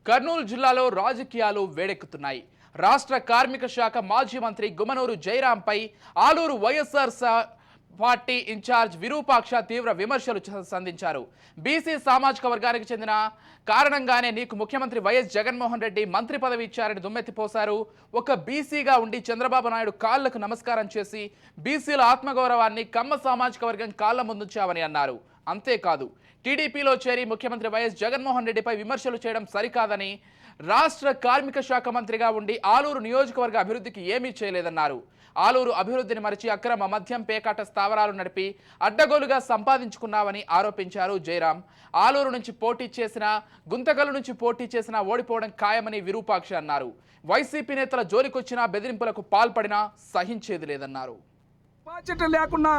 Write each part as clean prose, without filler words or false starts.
కర్నూలు జిల్లాలో రాజకీయాలు వేడెక్కుతున్నాయి. రాష్ట్ర కార్మిక శాఖ మాజీ మంత్రి గుమ్మనూరు జయరాంపై ఆలూరు వైఎస్ఆర్ పార్టీ ఇన్ఛార్జ్ విరూపాక్ష తీవ్ర విమర్శలు సంధించారు. బీసీ సామాజిక వర్గానికి చెందిన కారణంగానే నీకు ముఖ్యమంత్రి వైఎస్ జగన్మోహన్ రెడ్డి మంత్రి పదవి ఇచ్చారని దుమ్మెత్తిపోశారు. ఒక బీసీగా ఉండి చంద్రబాబు నాయుడు కాళ్లకు నమస్కారం చేసి బీసీల ఆత్మగౌరవాన్ని కమ్మ సామాజిక వర్గం కాళ్ల ముందుంచావని అన్నారు. అంతేకాదు, టీడీపీలో చేరి ముఖ్యమంత్రి వైఎస్ జగన్మోహన్ రెడ్డిపై విమర్శలు చేయడం సరికాదని, రాష్ట్ర కార్మిక శాఖ మంత్రిగా ఉండి ఆలూరు నియోజకవర్గ అభివృద్ధికి ఏమీ చేయలేదన్నారు. ఆలూరు అభివృద్ధిని మరిచి అక్రమ మద్యం పేకాట స్థావరాలు నడిపి అడ్డగోలుగా సంపాదించుకున్నావని ఆరోపించారు జయరాం. ఆలూరు నుంచి పోటీ చేసిన, గుంతకల్లు నుంచి పోటీ చేసినా ఓడిపోవడం ఖాయమని విరూపాక్ష అన్నారు. వైసీపీ నేతల జోలికొచ్చినా బెదిరింపులకు పాల్పడినా సహించేది లేదన్నారు. డిపాజిట్ లేకుండా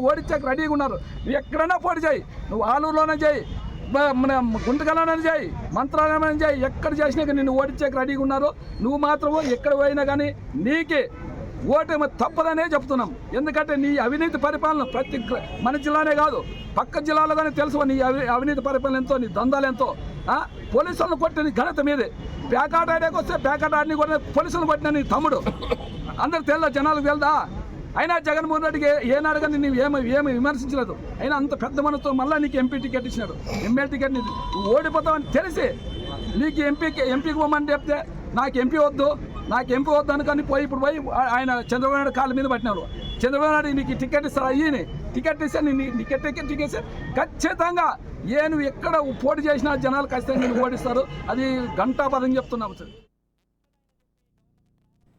ఓడించక రెడీగా ఉన్నారు. నువ్వు ఎక్కడైనా పోటీ చేయి, నువ్వు ఆలూరులోనే చేయి, గుంటకల్లోనే చేయి, మంత్రాలయంలోనే చేయి, ఎక్కడ చేసినా నిన్ను ఓడించక రెడీగా ఉన్నారు. నువ్వు మాత్రం ఎక్కడ పోయినా కానీ నీకే ఓటమి తప్పదనే చెప్తున్నాం. ఎందుకంటే నీ అవినీతి పరిపాలన ప్రతి మన జిల్లానే కాదు, పక్క జిల్లాలో కానీ తెలుసు నీ అవినీతి పరిపాలన ఎంతో, నీ దందాలు ఎంతో. పోలీసులను కొట్టిన ఘనత మీదే. పేకాట ఆడేకి వస్తే పేకాట ఆడిని కూడా పోలీసులను కొట్టిన నీ తమ్ముడు అందరు తెల్ల జనాలకు తెలుదా? అయినా జగన్మోహన్ రెడ్డికి ఏనాడు కానీ నీవు ఏమి విమర్శించలేదు. అయినా అంత పెద్ద మనతో మళ్ళీ నీకు ఎంపీ టికెట్ ఇచ్చినాడు. ఎమ్మెల్యే టికెట్ నువ్వు ఓడిపోతావని తెలిసి నీకు ఎంపీకి పోమని చెప్తే నాకు ఎంపీ వద్దు అనుకొని ఇప్పుడు పోయి ఆయన చంద్రబాబు నాయుడు కాళ్ళ మీద పట్టినాడు. చంద్రబాబు నాయుడు నీకు టికెట్ ఇస్తారు, అయ్యి టికెట్ ఇస్తే టికెట్ ఇస్తే ఖచ్చితంగా నువ్వు ఎక్కడ పోటీ చేసినా జనాలు ఖచ్చితంగా నేను ఓడిస్తారు. అది గంటాపదం చెప్తున్నాము సార్.